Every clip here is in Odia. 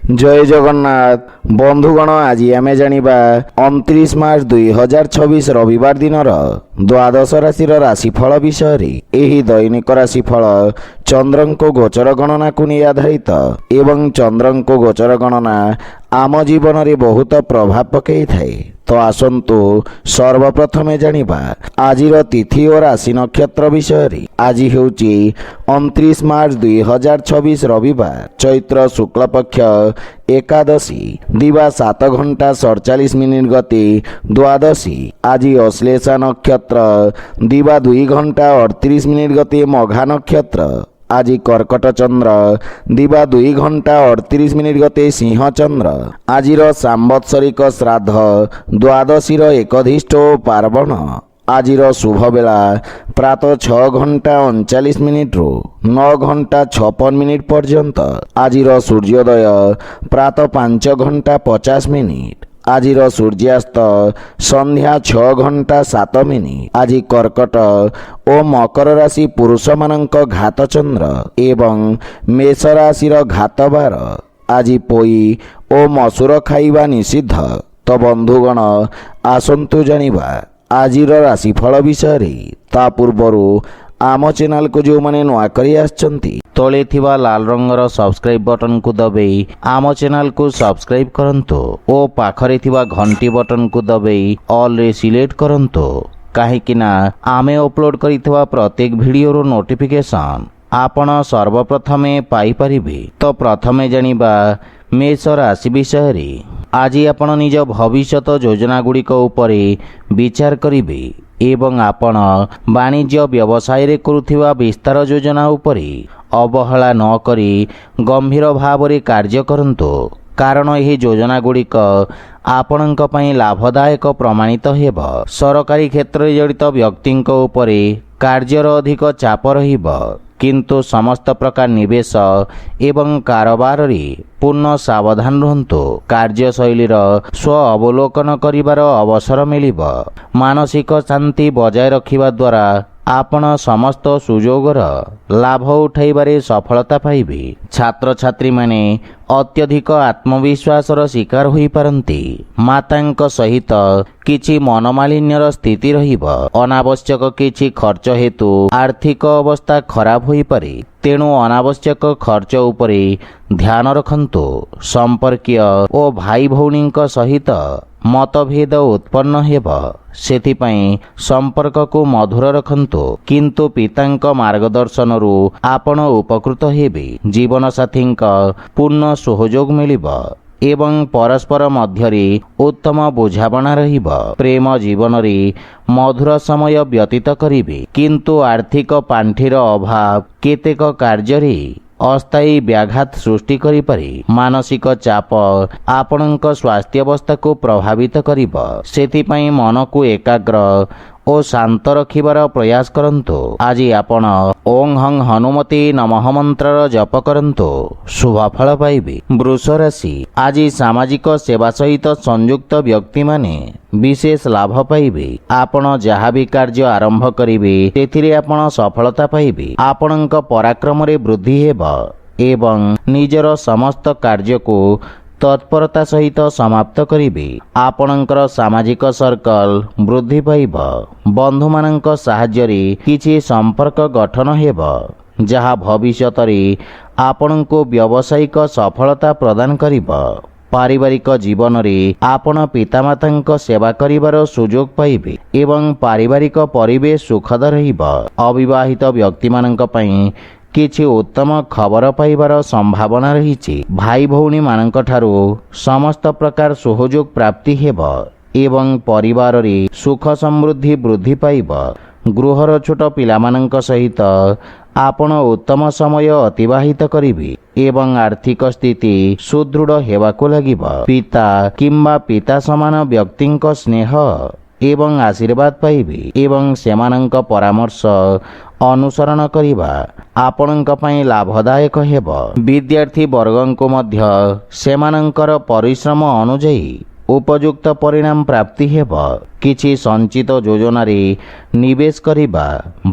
जय जगन्नाथ बंधुगण आज आमे जानिबा 29 मार्च 2026 रविवार दिनर द्वादश राशि राशिफल विषय रे। एही दैनिक राशिफल चंद्रंको गोचर गणना को नहीं आधारित एवं चंद्रंको गोचर गणना आम जीवन रे बहुत प्रभाव पकई थाए। तो आसंतु सर्वप्रथमे जानिबा आजिर तिथि और राशि नक्षत्र विषय रे। आज हेउची 29 मार्च 2026 रविवार चैत्र शुक्ल पक्ष एकादशी दिवा 7 घंटा 47 मिनिट गति द्वादशी। आज अश्लेषा नक्षत्र दिवा 2 घंटा 38 मिनिट गति मघा नक्षत्र। आज कर्कट चंद्र दिवा 2 घंटा 38 मिनिट गते सिंह चंद्र। आजिर सांवत्सरिक श्राद्ध द्वादशीर एकधिष्ठ पार्वण। आजिर शुभ बेला प्रातः 6 घंटा 39 मिनिट रु 9 घंटा 56 मिनिट पर्यंत। आजिर सूर्योदय प्रातः 5 घंटा 50 मिनिट। आजिर सूर्यास्त संध्या 6 घंटा 7 मिनिट। आज कर्कट और मकर राशि पुरुष मानक घात चंद्र एवं मेष राशिर घात बार। आज पोई और मसूर खाइबा निषिद्ध। तो बंधुगण आसंतु जानिबा आजिर राशिफल विषय रे। ता पूर्वरु आम चैनल को जो माने नुआ करी आछंती तले थिबा लाल रंगर सब्सक्राइब बटन को दबाई आम चैनल को सब्सक्राइब करंतो ओ पाखरे थिबा घंटी बटन को दबाई ऑल रे सिलेक्ट करंतो काहेकि ना आमे अपलोड करिथबा प्रत्येक वीडियो रो नोटिफिकेशन आपण सर्वप्रथमे पाई परिबे। तो प्रथमे जानिबा मेष राशि विषय रे। आज आपण निज भविष्यत योजना गुड़िक उपरे विचार करिबे एवं आपण वाणिज्य व्यवसाय रे करुथिबा विस्तार योजना उपरे अवहेला न करी गंभीर भाव रे कार्य करंतो कारण यही योजना गुड़िक आपणक पई लाभदायक प्रमाणित हेब। सरकारी क्षेत्र रे जड़ित व्यक्तिंक उपरे कार्यर अधिक चाप रहिब किंतु समस्त प्रकार निवेश एवं कारोबार रे पूर्ण सावधान रहंतु। कार्यशैलीर स्व अवलोकन करिवार अवसर मिलिब। मानसिक शांति बजाय रखिबा द्वारा आपण समस्त सुजोगर लाभ उठाइबारे सफलता पाइबे। छात्र छात्री माने अत्यधिक आत्मविश्वासर शिकार होई पारंती। मातांक सहित किछि मनमालिन्यर स्थिति रहिब। अनावश्यक किछि खर्च हेतु आर्थिक अवस्था खराब होई पारे तेणु अनावश्यक खर्च उपरे ध्यान रखंतु। संपर्कीय ओ भाई भौणींक सहित मतभेद उत्पन्न हेब सेथिपाई संपर्क को मधुर रखंतु किंतु पितांक मार्गदर्शन रु आपण उपकृत हेबे। जीवन साथींक पूर्ण सहयोग मिलिब एवं परस्पर मध्यरे उत्तम बुझाबणा रहिब। प्रेम जीवन रे मधुर समय व्यतीत करिबे किंतु आर्थिक पांठीर अभाव केतेक कार्य रे अस्थायी व्याघात सृष्टि करि पारे। मानसिक चाप आपणक स्वास्थ्य अवस्था को प्रभावित करिब सेथिपाई मन को एकाग्र और शांत रखिबार प्रयास करंतु। आज आपण ओं हं हनुमते नमः मंत्र जप करंतु शुभ फल पाइबे। वृष राशि आज सामाजिक सेवा सहित संयुक्त व्यक्ति माने विशेष लाभ पाइबे। आपण जहा भी कार्य आरंभ करिवे तेथिरे आपण सफलता पाइबे। आपणक पराक्रम रे वृद्धि हेब एवं निजर समस्त कार्य को तत्परता सहित समाप्त करिवे। आपणकर सामाजिक सर्कल वृद्धि पाइब। बंधु मानक साहाय्य रे किछि संपर्क गठन हेब जहा भविष्यत रे आपणको व्यावसायिक सफलता प्रदान करिब। पारिवारिक जीवन रे आपण पितामातांक सेवा करिवार सुयोग पाइबे एवं पारिवारिक परिवेश सुखद रहिब। अविवाहित व्यक्ति मानक पई किछि उत्तम खबर पाइबार संभावना रहिछि। भाई भौणी मानक ठारू समस्त प्रकार सहयोग प्राप्ति हेब एवं परिवार रे सुख समृद्धि वृद्धि पाइब। गृहर छोट पिला मानक सहित आपण उत्तम समय अतिबाहित करिवे एवं आर्थिक स्थिति सुदृढ़ हेबाको लागिब। पिता किंबा पिता समान व्यक्तिंक स्नेह एवं आशीर्वाद पाइबे एवं सेमानंक परामर्श अनुसरण करिबा आपणक पई लाभदायक हेब। विद्यार्थी वर्गंको मध्य सेमानंकर परिश्रम अनुଯାयी ଉପଯୁକ୍ତ ପରିଣାମ ପ୍ରାପ୍ତି ହେବ। କିଛି ସଞ୍ଚିତ ଯୋଜନାରେ ନିବେଶ କରିବା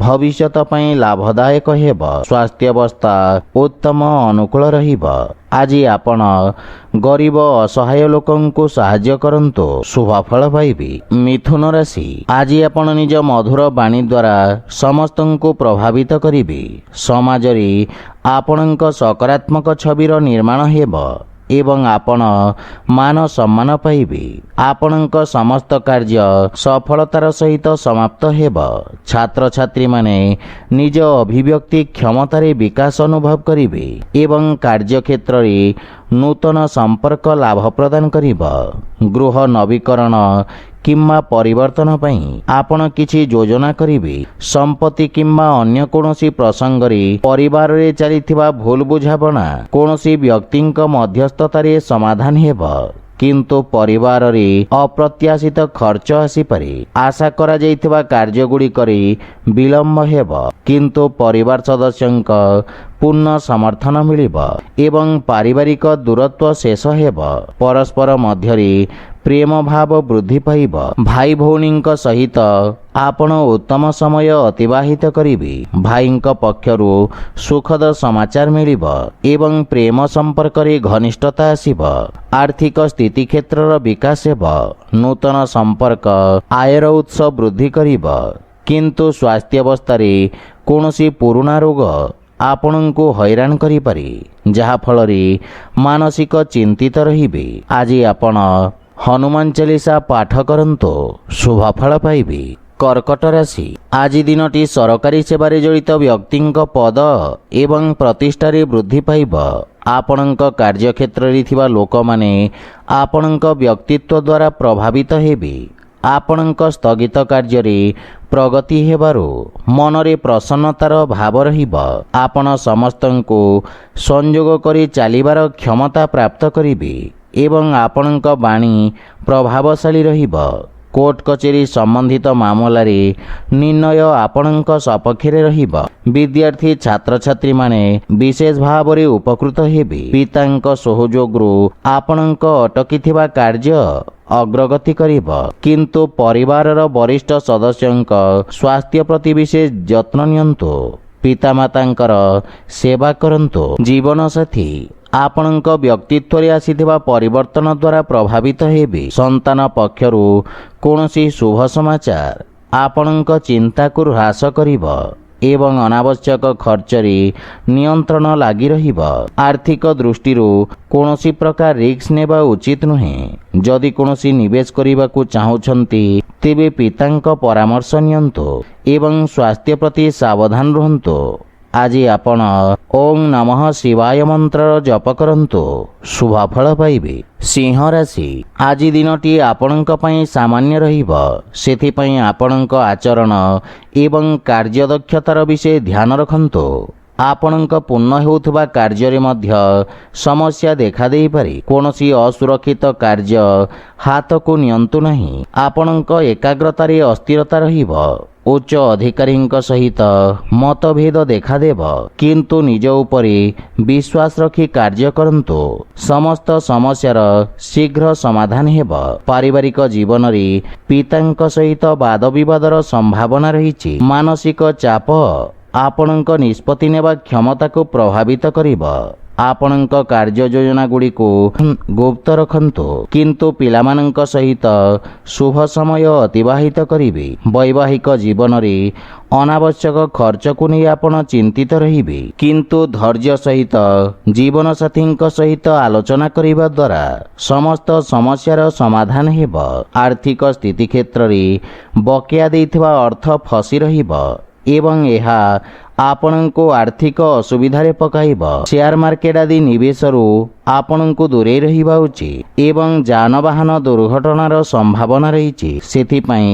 ଭବିଷ୍ୟତ ପାଇଁ ଲାଭଦାୟକ ହେବ। ସ୍ୱାସ୍ଥ୍ୟାବସ୍ଥା ଉତ୍ତମ ଅନୁକୂଳ ରହିବ। ଆଜି ଆପଣ ଗରିବ ଅସହାୟ ଲୋକଙ୍କୁ ସାହାଯ୍ୟ କରନ୍ତୁ, ଶୁଭ ଫଳ ପାଇବେ। ମିଥୁନ ରାଶି, ଆଜି ଆପଣ ନିଜ ମଧୁର ବାଣୀ ଦ୍ୱାରା ସମସ୍ତଙ୍କୁ ପ୍ରଭାବିତ କରିବେ। ସମାଜରେ ଆପଣଙ୍କ ସକାରାତ୍ମକ ଛବିର ନିର୍ମାଣ ହେବ ଏବଂ ଆପଣ ମାନ ସମ୍ମାନ ପାଇବେ। ଆପଣଙ୍କ ସମସ୍ତ କାର୍ଯ୍ୟ ସଫଳତାର ସହିତ ସମାପ୍ତ ହେବ। ଛାତ୍ରଛାତ୍ରୀମାନେ ନିଜ ଅଭିବ୍ୟକ୍ତି କ୍ଷମତାରେ ବିକାଶ ଅନୁଭବ କରିବେ ଏବଂ କାର୍ଯ୍ୟକ୍ଷେତ୍ରରେ ନୂତନ ସମ୍ପର୍କ ଲାଭ ପ୍ରଦାନ କରିବ। ଗୃହ ନବୀକରଣ କିମ୍ବା ପରିବର୍ତ୍ତନ ପାଇଁ ଆପଣ କିଛି ଯୋଜନା କରିବେ। ସମ୍ପତ୍ତି କିମ୍ବା ଅନ୍ୟ କୌଣସି ପ୍ରସଙ୍ଗରେ ପରିବାରରେ ଚାଲିଥିବା ଭୁଲ ବୁଝାମଣା କୌଣସି ବ୍ୟକ୍ତିଙ୍କ ମଧ୍ୟସ୍ଥତାରେ ସମାଧାନ ହେବ, କିନ୍ତୁ ପରିବାରରେ ଅପ୍ରତ୍ୟାଶିତ ଖର୍ଚ୍ଚ ଆସିପାରେ। ଆଶା କରାଯାଇଥିବା କାର୍ଯ୍ୟଗୁଡ଼ିକରେ ବିଳମ୍ବ ହେବ, କିନ୍ତୁ ପରିବାର ସଦସ୍ୟଙ୍କ ପୂର୍ଣ୍ଣ ସମର୍ଥନ ମିଳିବ ଏବଂ ପାରିବାରିକ ଦୂରତ୍ୱ ଶେଷ ହେବ। ପରସ୍ପର ମଧ୍ୟରେ ପ୍ରେମ ଭାବ ବୃଦ୍ଧି ପାଇବ। ଭାଇ ଭଉଣୀଙ୍କ ସହିତ ଆପଣ ଉତ୍ତମ ସମୟ ଅତିବାହିତ କରିବେ। ଭାଇଙ୍କ ପକ୍ଷରୁ ସୁଖଦ ସମାଚାର ମିଳିବ ଏବଂ ପ୍ରେମ ସମ୍ପର୍କରେ ଘନିଷ୍ଠତା ଆସିବ। ଆର୍ଥିକ ସ୍ଥିତି କ୍ଷେତ୍ରର ବିକାଶ ହେବ। ନୂତନ ସମ୍ପର୍କ ଆୟର ଉତ୍ସ ବୃଦ୍ଧି କରିବ, କିନ୍ତୁ ସ୍ୱାସ୍ଥ୍ୟାବସ୍ଥାରେ କୌଣସି ପୁରୁଣା ରୋଗ ଆପଣଙ୍କୁ ହଇରାଣ କରିପାରେ, ଯାହାଫଳରେ ମାନସିକ ଚିନ୍ତିତ ରହିବେ। ଆଜି ଆପଣ ହନୁମାନ ଚାଳିଶା ପାଠ କରନ୍ତୁ, ଶୁଭ ଫଳ ପାଇବେ। କର୍କଟ ରାଶି, ଆଜି ଦିନଟି ସରକାରୀ ସେବାରେ ଜଡ଼ିତ ବ୍ୟକ୍ତିଙ୍କ ପଦ ଏବଂ ପ୍ରତିଷ୍ଠାରେ ବୃଦ୍ଧି ପାଇବ। ଆପଣଙ୍କ କାର୍ଯ୍ୟକ୍ଷେତ୍ରରେ ଥିବା ଲୋକମାନେ ଆପଣଙ୍କ ବ୍ୟକ୍ତିତ୍ୱ ଦ୍ୱାରା ପ୍ରଭାବିତ ହେବେ। ଆପଣଙ୍କ ସ୍ଥଗିତ କାର୍ଯ୍ୟରେ ପ୍ରଗତି ହେବାରୁ ମନରେ ପ୍ରସନ୍ନତାର ଭାବ ରହିବ। ଆପଣ ସମସ୍ତଙ୍କୁ ସଂଯୋଗ କରି ଚାଲିବାର କ୍ଷମତା ପ୍ରାପ୍ତ କରିବେ ଏବଂ ଆପଣଙ୍କ ବାଣୀ ପ୍ରଭାବଶାଳୀ ରହିବ। କୋର୍ଟ କଚେରୀ ସମ୍ବନ୍ଧିତ ମାମଲାରେ ନିର୍ଣ୍ଣୟ ଆପଣଙ୍କ ସପକ୍ଷରେ ରହିବ। ବିଦ୍ୟାର୍ଥୀ ଛାତ୍ରଛାତ୍ରୀମାନେ ବିଶେଷ ଭାବରେ ଉପକୃତ ହେବେ। ପିତାଙ୍କ ସହଯୋଗରୁ ଆପଣଙ୍କ ଅଟକିଥିବା କାର୍ଯ୍ୟ ଅଗ୍ରଗତି କରିବ, କିନ୍ତୁ ପରିବାରର ବରିଷ୍ଠ ସଦସ୍ୟଙ୍କ ସ୍ୱାସ୍ଥ୍ୟ ପ୍ରତି ବିଶେଷ ଯତ୍ନ ନିଅନ୍ତୁ। ପିତାମାତାଙ୍କର ସେବା କରନ୍ତୁ। ଜୀବନସାଥୀ ଆପଣଙ୍କ ବ୍ୟକ୍ତିତ୍ୱରେ ଆସିଥିବା ପରିବର୍ତ୍ତନ ଦ୍ୱାରା ପ୍ରଭାବିତ ହେବେ। ସନ୍ତାନ ପକ୍ଷରୁ କୌଣସି ଶୁଭ ସମାଚାର ଆପଣଙ୍କ ଚିନ୍ତାକୁ ହ୍ରାସ କରିବ ଏବଂ ଅନାବଶ୍ୟକ ଖର୍ଚ୍ଚରେ ନିୟନ୍ତ୍ରଣ ଲାଗି ରହିବ। ଆର୍ଥିକ ଦୃଷ୍ଟିରୁ କୌଣସି ପ୍ରକାର ରିସ୍କ ନେବା ଉଚିତ ନୁହେଁ। ଯଦି କୌଣସି ନିବେଶ କରିବାକୁ ଚାହୁଁଛନ୍ତି, ତେବେ ପିତାଙ୍କ ପରାମର୍ଶ ନିଅନ୍ତୁ ଏବଂ ସ୍ୱାସ୍ଥ୍ୟ ପ୍ରତି ସାବଧାନ ରୁହନ୍ତୁ। ଆଜି ଆପଣ ଓಂ ନମଃ ଶିବାୟ ମନ୍ତ୍ରର ଜପ କରନ୍ତୁ, ଶୁଭ ଫଳ ପାଇବେ। ସିଂହ ରାଶି, ଆଜି ଦିନଟି ଆପଣଙ୍କ ପାଇଁ ସାମାନ୍ୟ ରହିବ। ସେଥିପାଇଁ ଆପଣଙ୍କ ଆଚରଣ ଏବଂ କାର୍ଯ୍ୟଦକ୍ଷତାର ବିଷୟ ଧ୍ୟାନ ରଖନ୍ତୁ। ଆପଣଙ୍କ ପୂର୍ଣ୍ଣ ହେଉଥିବା କାର୍ଯ୍ୟରେ ମଧ୍ୟ ସମସ୍ୟା ଦେଖାଦେଇପାରେ। କୌଣସି ଅସୁରକ୍ଷିତ କାର୍ଯ୍ୟ ହାତକୁ ନିଅନ୍ତୁ ନାହିଁ। ଆପଣଙ୍କ ଏକାଗ୍ରତାରେ ଅସ୍ଥିରତା ରହିବ। ଉଚ୍ଚ ଅଧିକାରୀଙ୍କ ସହିତ ମତଭେଦ ଦେଖାଦେବ, କିନ୍ତୁ ନିଜ ଉପରେ ବିଶ୍ୱାସ ରଖି କାର୍ଯ୍ୟ କରନ୍ତୁ। ସମସ୍ତ ସମସ୍ୟାର ଶୀଘ୍ର ସମାଧାନ ହେବ। ପାରିବାରିକ ଜୀବନରେ ପିତାଙ୍କ ସହିତ ବାଦବିବାଦର ସମ୍ଭାବନା ରହିଛି। ମାନସିକ ଚାପ ଆପଣଙ୍କ ନିଷ୍ପତ୍ତି ନେବା କ୍ଷମତାକୁ ପ୍ରଭାବିତ କରିବ। ଆପଣଙ୍କ କାର୍ଯ୍ୟ ଯୋଜନାଗୁଡ଼ିକୁ ଗୁପ୍ତ ରଖନ୍ତୁ, କିନ୍ତୁ ପିଲାମାନଙ୍କ ସହିତ ଶୁଭ ସମୟ ଅତିବାହିତ କରିବେ। ବୈବାହିକ ଜୀବନରେ ଅନାବଶ୍ୟକ ଖର୍ଚ୍ଚକୁ ନେଇ ଆପଣ ଚିନ୍ତିତ ରହିବେ, କିନ୍ତୁ ଧୈର୍ଯ୍ୟ ସହିତ ଜୀବନସାଥୀଙ୍କ ସହିତ ଆଲୋଚନା କରିବା ଦ୍ୱାରା ସମସ୍ତ ସମସ୍ୟାର ସମାଧାନ ହେବ। ଆର୍ଥିକ ସ୍ଥିତି କ୍ଷେତ୍ରରେ ବକେୟା ଦେଇଥିବା ଅର୍ଥ ଫସି ରହିବ ଏବଂ ଏହା ଆପଣଙ୍କୁ ଆର୍ଥିକ ଅସୁବିଧାରେ ପକାଇବ। ସେୟାର ମାର୍କେଟ ଆଦି ନିବେଶରୁ ଆପଣଙ୍କୁ ଦୂରେଇ ରହିବା ଉଚିତ ଏବଂ ଯାନବାହନ ଦୁର୍ଘଟଣାର ସମ୍ଭାବନା ରହିଛି। ସେଥିପାଇଁ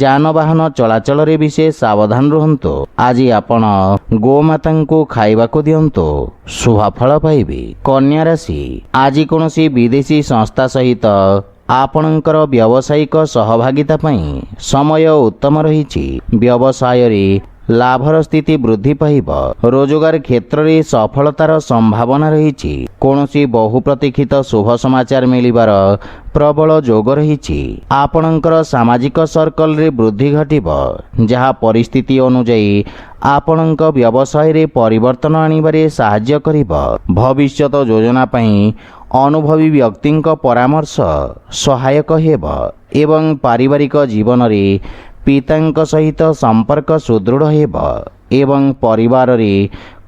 ଯାନବାହନ ଚଳାଚଳରେ ବିଶେଷ ସାବଧାନ ରୁହନ୍ତୁ। ଆଜି ଆପଣ ଗୋମାତାଙ୍କୁ ଖାଇବାକୁ ଦିଅନ୍ତୁ, ଶୁଭ ଫଳ ପାଇବେ। କନ୍ୟା ରାଶି, ଆଜି କୌଣସି ବିଦେଶୀ ସଂସ୍ଥା ସହିତ ଆପଣଙ୍କର ବ୍ୟବସାୟିକ ସହଭାଗିତା ପାଇଁ ସମୟ ଉତ୍ତମ ରହିଛି। ବ୍ୟବସାୟରେ ଲାଭର ସ୍ଥିତି ବୃଦ୍ଧି ପାଇବ। ରୋଜଗାର କ୍ଷେତ୍ରରେ ସଫଳତାର ସମ୍ଭାବନା ରହିଛି। କୌଣସି ବହୁ ପ୍ରତୀକ୍ଷିତ ଶୁଭ ସମାଚାର ମିଳିବାର ପ୍ରବଳ ଯୋଗ ରହିଛି। ଆପଣଙ୍କର ସାମାଜିକ ସର୍କଲରେ ବୃଦ୍ଧି ଘଟିବ, ଯାହା ପରିସ୍ଥିତି ଅନୁଯାୟୀ ଆପଣଙ୍କ ବ୍ୟବସାୟରେ ପରିବର୍ତ୍ତନ ଆଣିବାରେ ସାହାଯ୍ୟ କରିବ। ଭବିଷ୍ୟତ ଯୋଜନା ପାଇଁ ଅନୁଭବୀ ବ୍ୟକ୍ତିଙ୍କ ପରାମର୍ଶ ସହାୟକ ହେବ ଏବଂ ପାରିବାରିକ ଜୀବନରେ ପିତାଙ୍କ ସହିତ ସମ୍ପର୍କ ସୁଦୃଢ଼ ହେବ ଏବଂ ପରିବାରରେ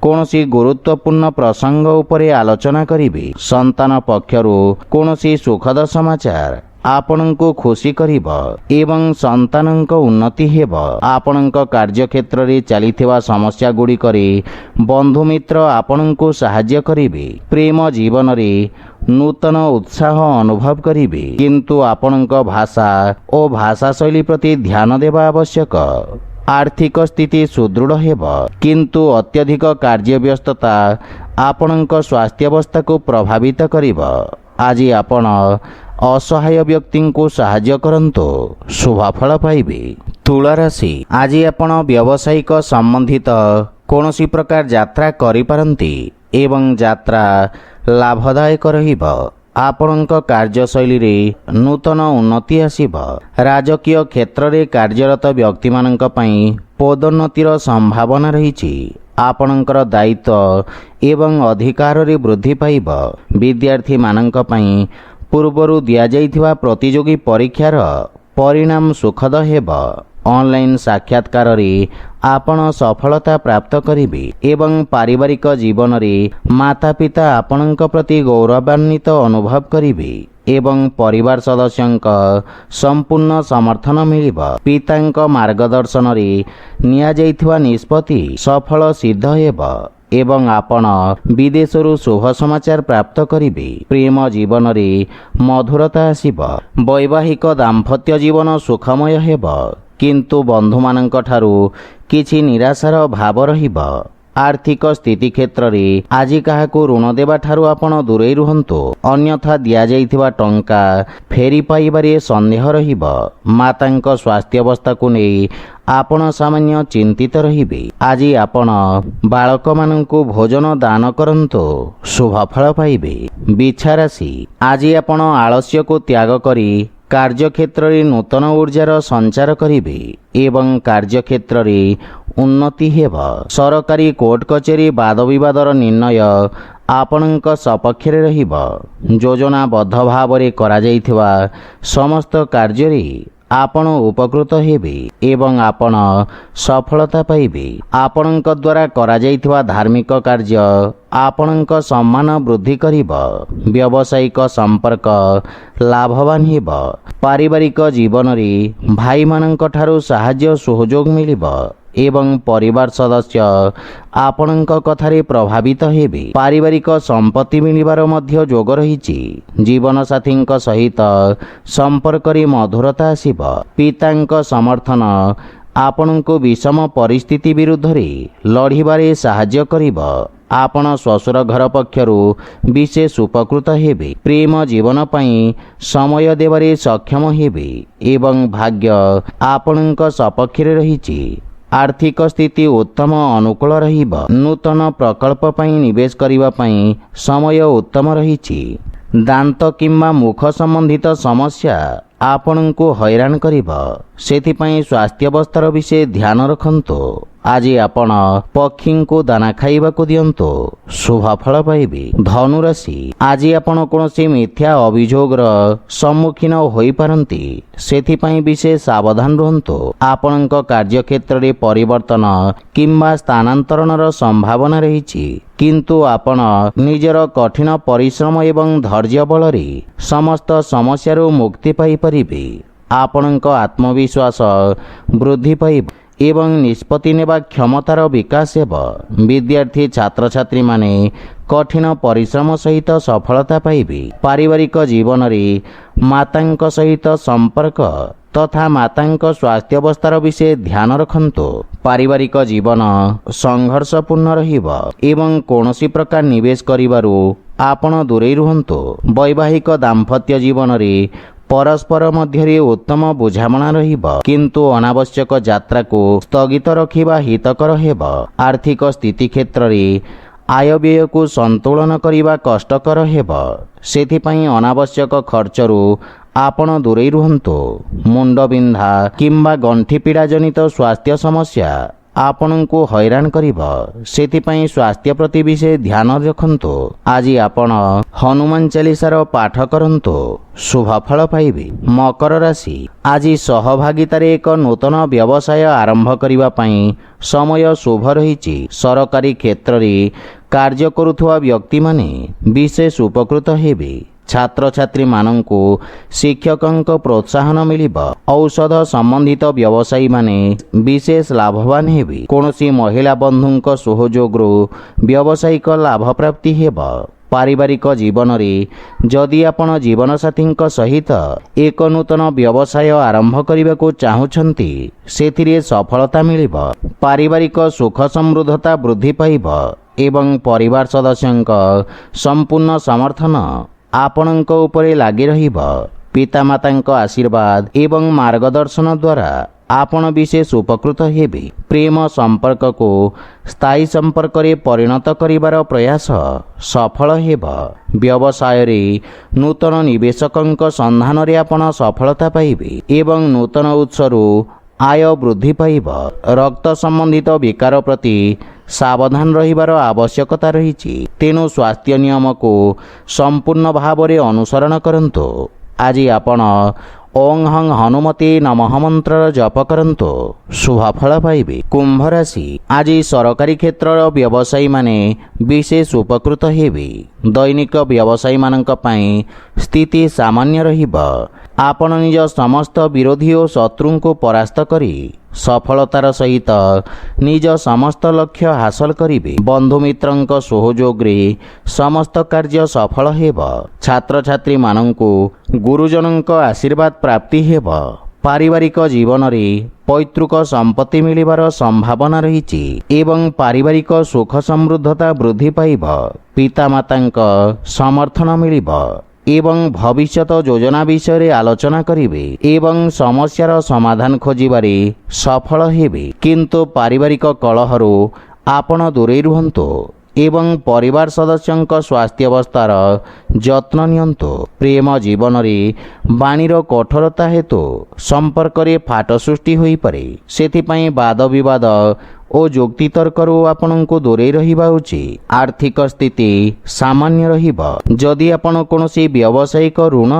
କୌଣସି ଗୁରୁତ୍ୱପୂର୍ଣ୍ଣ ପ୍ରସଙ୍ଗ ଉପରେ ଆଲୋଚନା କରିବେ। ସନ୍ତାନ ପକ୍ଷରୁ କୌଣସି ସୁଖଦ ସମାଚାର ଆପଣଙ୍କୁ ଖୁସି କରିବ ଏବଂ ସନ୍ତାନଙ୍କ ଉନ୍ନତି ହେବ। ଆପଣଙ୍କ କାର୍ଯ୍ୟକ୍ଷେତ୍ରରେ ଚାଲିଥିବା ସମସ୍ୟା ଗୁଡ଼ିକରେ ବନ୍ଧୁମିତ୍ର ଆପଣଙ୍କୁ ସାହାଯ୍ୟ କରିବେ। ପ୍ରେମ ଜୀବନରେ ନୂତନ ଉତ୍ସାହ ଅନୁଭବ କରିବେ, କିନ୍ତୁ ଆପଣଙ୍କ ଭାଷା ଓ ଭାଷାଶୈଳୀ ପ୍ରତି ଧ୍ୟାନ ଦେବା ଆବଶ୍ୟକ। ଆର୍ଥିକ ସ୍ଥିତି ସୁଦୃଢ଼ ହେବ, କିନ୍ତୁ ଅତ୍ୟଧିକ କାର୍ଯ୍ୟବ୍ୟସ୍ତତା ଆପଣଙ୍କ ସ୍ୱାସ୍ଥ୍ୟାବସ୍ଥାକୁ ପ୍ରଭାବିତ କରିବ। ଆଜି ଆପଣ ଅସହାୟ ବ୍ୟକ୍ତିଙ୍କୁ ସାହାଯ୍ୟ କରନ୍ତୁ, ଶୁଭଫଳ ପାଇବେ। ତୁଳା ରାଶି, ଆଜି ଆପଣ ବ୍ୟବସାୟିକ ସମ୍ବନ୍ଧିତ କୌଣସି ପ୍ରକାର ଯାତ୍ରା କରିପାରନ୍ତି ଏବଂ ଯାତ୍ରା ଲାଭଦାୟକ ରହିବ। ଆପଣଙ୍କ କାର୍ଯ୍ୟଶୈଳୀରେ ନୂତନ ଉନ୍ନତି ଆସିବ। ରାଜକୀୟ କ୍ଷେତ୍ରରେ କାର୍ଯ୍ୟରତ ବ୍ୟକ୍ତିମାନଙ୍କ ପାଇଁ ପଦୋନ୍ନତିର ସମ୍ଭାବନା ରହିଛି। ଆପଣଙ୍କର ଦାୟିତ୍ୱ ଏବଂ ଅଧିକାରରେ ବୃଦ୍ଧି ପାଇବ। ବିଦ୍ୟାର୍ଥୀମାନଙ୍କ ପାଇଁ ପୂର୍ବରୁ ଦିଆଯାଇଥିବା ପ୍ରତିଯୋଗୀ ପରୀକ୍ଷାର ପରିଣାମ ସୁଖଦ ହେବ। ଅନଲାଇନ୍ ସାକ୍ଷାତକାରରେ ଆପଣ ସଫଳତା ପ୍ରାପ୍ତ କରିବେ ଏବଂ ପାରିବାରିକ ଜୀବନରେ ମାତାପିତା ଆପଣଙ୍କ ପ୍ରତି ଗୌରବାନ୍ୱିତ ଅନୁଭବ କରିବେ ଏବଂ ପରିବାର ସଦସ୍ୟଙ୍କ ସମ୍ପୂର୍ଣ୍ଣ ସମର୍ଥନ ମିଳିବ। ପିତାଙ୍କ ମାର୍ଗଦର୍ଶନରେ ନିଆଯାଇଥିବା ନିଷ୍ପତ୍ତି ସଫଳ ସିଦ୍ଧ ହେବ ଏବଂ ଆପଣ ବିଦେଶରୁ ଶୁଭ ସମାଚାର ପ୍ରାପ୍ତ କରିବେ। ପ୍ରେମ ଜୀବନରେ ମଧୁରତା ଆସିବ। ବୈବାହିକ ଦାମ୍ପତ୍ୟ ଜୀବନ ସୁଖମୟ ହେବ, କିନ୍ତୁ ବନ୍ଧୁମାନଙ୍କ ଠାରୁ କିଛି ନିରାଶାର ଭାବ ରହିବ। ଆର୍ଥିକ ସ୍ଥିତି କ୍ଷେତ୍ରରେ ଆଜି କାହାକୁ ଋଣ ଦେବା ଠାରୁ ଆପଣ ଦୂରେଇ ରୁହନ୍ତୁ, ଅନ୍ୟଥା ଦିଆଯାଇଥିବା ଟଙ୍କା ଫେରି ପାଇବାରେ ସନ୍ଦେହ ରହିବ। ମାତାଙ୍କ ସ୍ୱାସ୍ଥ୍ୟାବସ୍ଥାକୁ ନେଇ ଆପଣ ସାମାନ୍ୟ ଚିନ୍ତିତ ରହିବେ। ଆଜି ଆପଣ ବାଳକମାନଙ୍କୁ ଭୋଜନ ଦାନ କରନ୍ତୁ, ଶୁଭଫଳ ପାଇବେ। ବିଛା ରାଶି, ଆଜି ଆପଣ ଆଳସ୍ୟକୁ ତ୍ୟାଗ କରି କାର୍ଯ୍ୟକ୍ଷେତ୍ରରେ ନୂତନ ଊର୍ଜାର ସଞ୍ଚାର କରିବେ ଏବଂ କାର୍ଯ୍ୟକ୍ଷେତ୍ରରେ ଉନ୍ନତି ହେବ। ସରକାରୀ କୋର୍ଟ କଚେରୀ ବାଦବିବାଦର ନିର୍ଣ୍ଣୟ ଆପଣଙ୍କ ସପକ୍ଷରେ ରହିବ। ଯୋଜନାବଦ୍ଧ ଭାବରେ କରାଯାଇଥିବା ସମସ୍ତ କାର୍ଯ୍ୟରେ ଆପଣ ଉପକୃତ ହେବେ ଏବଂ ଆପଣ ସଫଳତା ପାଇବେ। ଆପଣଙ୍କ ଦ୍ୱାରା କରାଯାଇଥିବା ଧାର୍ମିକ କାର୍ଯ୍ୟ ଆପଣଙ୍କ ସମ୍ମାନ ବୃଦ୍ଧି କରିବ। ବ୍ୟବସାୟିକ ସମ୍ପର୍କ ଲାଭବାନ ହେବ। ପାରିବାରିକ ଜୀବନରେ ଭାଇମାନଙ୍କ ଠାରୁ ସାହାଯ୍ୟ ସହଯୋଗ ମିଳିବ ଏବଂ ପରିବାର ସଦସ୍ୟ ଆପଣଙ୍କ କଥାରେ ପ୍ରଭାବିତ ହେବେ। ପାରିବାରିକ ସମ୍ପତ୍ତି ମିଳିବାର ମଧ୍ୟ ଯୋଗ ରହିଛି। ଜୀବନସାଥୀଙ୍କ ସହିତ ସମ୍ପର୍କରେ ମଧୁରତା ଆସିବ। ପିତାଙ୍କ ସମର୍ଥନ ଆପଣଙ୍କୁ ବିଷମ ପରିସ୍ଥିତି ବିରୁଦ୍ଧରେ ଲଢ଼ିବାରେ ସାହାଯ୍ୟ କରିବ। ଆପଣ ଶ୍ୱଶୁର ଘର ପକ୍ଷରୁ ବିଶେଷ ଉପକୃତ ହେବେ। ପ୍ରେମ ଜୀବନ ପାଇଁ ସମୟ ଦେବାରେ ସକ୍ଷମ ହେବେ ଏବଂ ଭାଗ୍ୟ ଆପଣଙ୍କ ସପକ୍ଷରେ ରହିଛି। ଆର୍ଥିକ ସ୍ଥିତି ଉତ୍ତମ ଅନୁକୂଳ ରହିବ। ନୂତନ ପ୍ରକଳ୍ପ ପାଇଁ ନିବେଶ କରିବା ପାଇଁ ସମୟ ଉତ୍ତମ ରହିଛି। ଦାନ୍ତ କିମ୍ବା ମୁଖ ସମ୍ବନ୍ଧିତ ସମସ୍ୟା ଆପଣଙ୍କୁ ହଇରାଣ କରିବ, ସେଥିପାଇଁ ସ୍ୱାସ୍ଥ୍ୟାବସ୍ଥାର ବିଷୟ ଧ୍ୟାନ ରଖନ୍ତୁ। ଆଜି ଆପଣ ପକ୍ଷୀଙ୍କୁ ଦାନା ଖାଇବାକୁ ଦିଅନ୍ତୁ, ଶୁଭଫଳ ପାଇବେ। ଧନୁରାଶି, ଆଜି ଆପଣ କୌଣସି ମିଥ୍ୟା ଅଭିଯୋଗର ସମ୍ମୁଖୀନ ହୋଇପାରନ୍ତି, ସେଥିପାଇଁ ବିଶେଷ ସାବଧାନ ରୁହନ୍ତୁ। ଆପଣଙ୍କ କାର୍ଯ୍ୟକ୍ଷେତ୍ରରେ ପରିବର୍ତ୍ତନ କିମ୍ବା ସ୍ଥାନାନ୍ତରଣର ସମ୍ଭାବନା ରହିଛି, କିନ୍ତୁ ଆପଣ ନିଜର କଠିନ ପରିଶ୍ରମ ଏବଂ ଧୈର୍ଯ୍ୟ ବଳରେ ସମସ୍ତ ସମସ୍ୟାରୁ ମୁକ୍ତି ପାଇପାରିବେ। ଆପଣଙ୍କ ଆତ୍ମବିଶ୍ୱାସ ବୃଦ୍ଧି ପାଇବ ଏବଂ ନିଷ୍ପତ୍ତି ନେବା କ୍ଷମତାର ବିକାଶ ହେବ। ବିଦ୍ୟାର୍ଥୀ ଛାତ୍ରଛାତ୍ରୀମାନେ କଠିନ ପରିଶ୍ରମ ସହିତ ସଫଳତା ପାଇବେ। ପାରିବାରିକ ଜୀବନରେ ମାତାଙ୍କ ସହିତ ସମ୍ପର୍କ ତଥା ମାତାଙ୍କ ସ୍ୱାସ୍ଥ୍ୟାବସ୍ଥାର ବିଷୟ ଧ୍ୟାନ ରଖନ୍ତୁ। ପାରିବାରିକ ଜୀବନ ସଂଘର୍ଷପୂର୍ଣ୍ଣ ରହିବ ଏବଂ କୌଣସି ପ୍ରକାର ନିବେଶ କରିବାରୁ ଆପଣ ଦୂରେଇ ରୁହନ୍ତୁ। ବୈବାହିକ ଦାମ୍ପତ୍ୟ ଜୀବନରେ परस्पर मध्य उत्तम बुझामणा रहिब, किंतु अनावश्यक यात्रा को स्थगित रखिबा हितकर हेब। आर्थिक स्थिति क्षेत्र में आय व्यय को संतुलन करने कष्टकर हेब, सेथिपाई अनावश्यक खर्चरू आपण दूरे रुहंतु। मुंडबिंधा किंबा गंठी पीड़ा जनित स्वास्थ्य समस्या आपणको हैरान करिब, सेथिपाई स्वास्थ्य प्रति विशेष ध्यान रखंतु। आज आपण हनुमान चालीसार पाठ करंतु, शुभ फल पाइबे। मकर राशि, आज सहभागितार एक नूतन व्यवसाय आरंभ करिबा पई समय शुभ रहिछि। सरकारी क्षेत्र में कार्य करुथुवा व्यक्ति माने विशेष उपकृत हेबे। छात्र छात्री मानंकु शिक्षकंक प्रोत्साहन मिलिब। औषध संबंधित व्यवसायी माने विशेष लाभवान हेबे। कोनोसी महिला बंधुंक सहयोगरु व्यावसायिक लाभ प्राप्ति हेब। पारिवारिक जीवन रे जदि आपण जीवन साथींक सहित एक नूतन व्यवसाय आरंभ करने चाहूछंती, सेथिरे सफलता मिलिब। पारिवारिक सुख समृद्धता वृद्धि पाइब एवं परिवार सदस्यंक संपूर्ण समर्थन आपणଙ୍କ उपरे लागि रहिब। पितामातांक आशीर्वाद एवं मार्गदर्शन द्वारा आपण विशेष उपकृत हेबे। प्रेम संपर्क को स्थायी संपर्क रे परिणत करिवार प्रयास सफल हेब। व्यवसाय रे नूतन निवेशकंक संधान रे आपण सफलता पाइबे एवं नूतन उत्सरू आय वृद्धि पाइब। रक्त संबंधित विकार प्रति सावधान रहिबार आवश्यकता रहिछि, तेणु स्वास्थ्य नियम को संपूर्ण भाव में अनुसरण करंतु। आज आपण ओं हं हनुमते नमः मंत्र जप करंतु, शुभ फल पाइबे। कुंभ राशि, आज सरकारी क्षेत्र व्यवसायी माने विशेष उपकृत हेबे। दैनिक व्यवसायी मानक पई स्थिति सामान्य रहिब। आपण निज समस्त विरोधी और शत्रु को परास्त करी सफलतार सहित निज समस्त लक्ष्य हासिल करिवे। बंधु मित्रंक सहयोग रे समस्त कार्य सफल हेब। छात्र छात्री मानंकु गुरुजनंक आशीर्वाद प्राप्ति हेब। पारिवारिक जीवन रे पैतृक संपत्ति मिलिबार संभावना रहिछि एवं पारिवारिक सुख समृद्धता वृद्धि पाइब। पितामातांक समर्थन मिलिब एवं भविष्यत योजना विषय रे आलोचना करिवे एवं समस्यार समाधान खोजिबारे सफल हेबे। किंतु पारिवारिक कलहरु आपण दूरे रुहंतु एवं परिवार सदस्यंक स्वास्थ्य अवस्थार जत्न नियंतु। प्रेम जीवन रे बाणीर कठोरता हेतु संपर्क रे फाट सृष्टि होई पारे, सेथिपाई वाद विवाद ओ जुक्ति तर्करू आपणको दूरे रहिबा उचित। आर्थिक स्थिति सामान्य रहिब। जदि आपण कोनोसी व्यावसायिक ऋण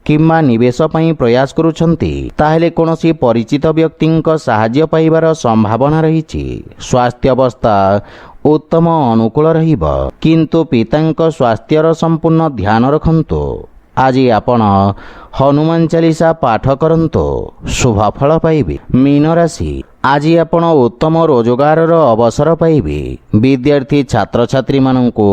किंबा निवेश पई प्रयास करुछंती, ताहेले कोनोसी परिचित व्यक्तिंक सहाय्य पाइबार संभावना रहिछि। स्वास्थ्य अवस्था उत्तम अनुकूल रहिब, किंतु पितांक स्वास्थ्यर संपूर्ण ध्यान रखंतु। आज आपण हनुमान चालीसा पाठ करंतु, शुभ फल पाइबे। मीन राशि, आज आपण उत्तम रोजगार अवसर पाइबे। विद्यार्थी छात्र छात्री मानंको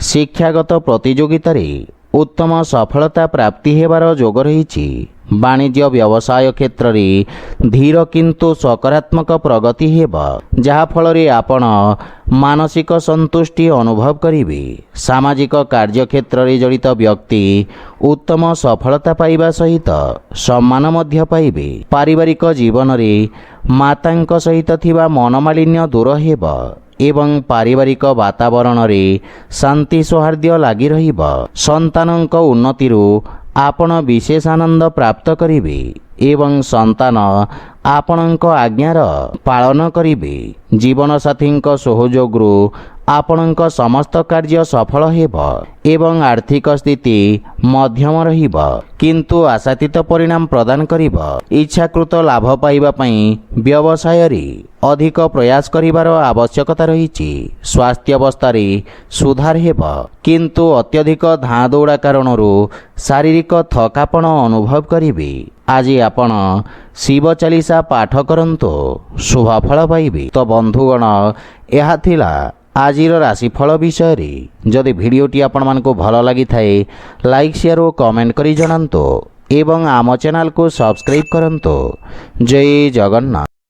शिक्षागत प्रतियोगिता रे उत्तम सफलता प्राप्ति हेबार जोग रहिछि। वाणिज्य व्यवसाय क्षेत्र में धीर किंतु सकारात्मक प्रगति हेब, जहा फल रे आपण मानसिक संतुष्टि अनुभव करिवे। सामाजिक कार्य क्षेत्र में जड़ित व्यक्ति उत्तम सफलता पाइबा सहित सम्मान मध्य पाइबे। पारिवारिक जीवन रे मातांक सहित थिबा मनमालिन्य दूर हेब एवं पारिवारिक वातावरण रे शांति सौहार्द्य लागि रहिब। संतानंक उन्नतिरु आपण विशेष आनंद प्राप्त करिवे एवं संतान आपणक आज्ञार पालन करिवे। जीवन साथींक सहयोगरु आपणक समस्त कार्य सफल हेब एवं आर्थिक स्थिति मध्यम रहिब, किंतु आशातीत परिणाम प्रदान करिब। इच्छाकृत लाभ पाइबा पई व्यवसाय रे अधिक प्रयास करिवार आवश्यकता रहिछि। स्वास्थ्य अवस्था रे सुधार हेब, किंतु अत्यधिक धाँ दौड़ा कारणरू शारीरिक थकापण अनुभव करिवे। आज आपण शिव चालीसा पाठ करंतु, शुभ फल पाइबे। तो बंधुगण, यह थिला आजिर राशिफल विषय रे। जदि भिडियोटी आपण मानकु भल लागि थाए लाइक शेयर और कमेंट करी जणांतु एवं आम चैनल को सब्सक्राइब करंतु। जय जगन्नाथ।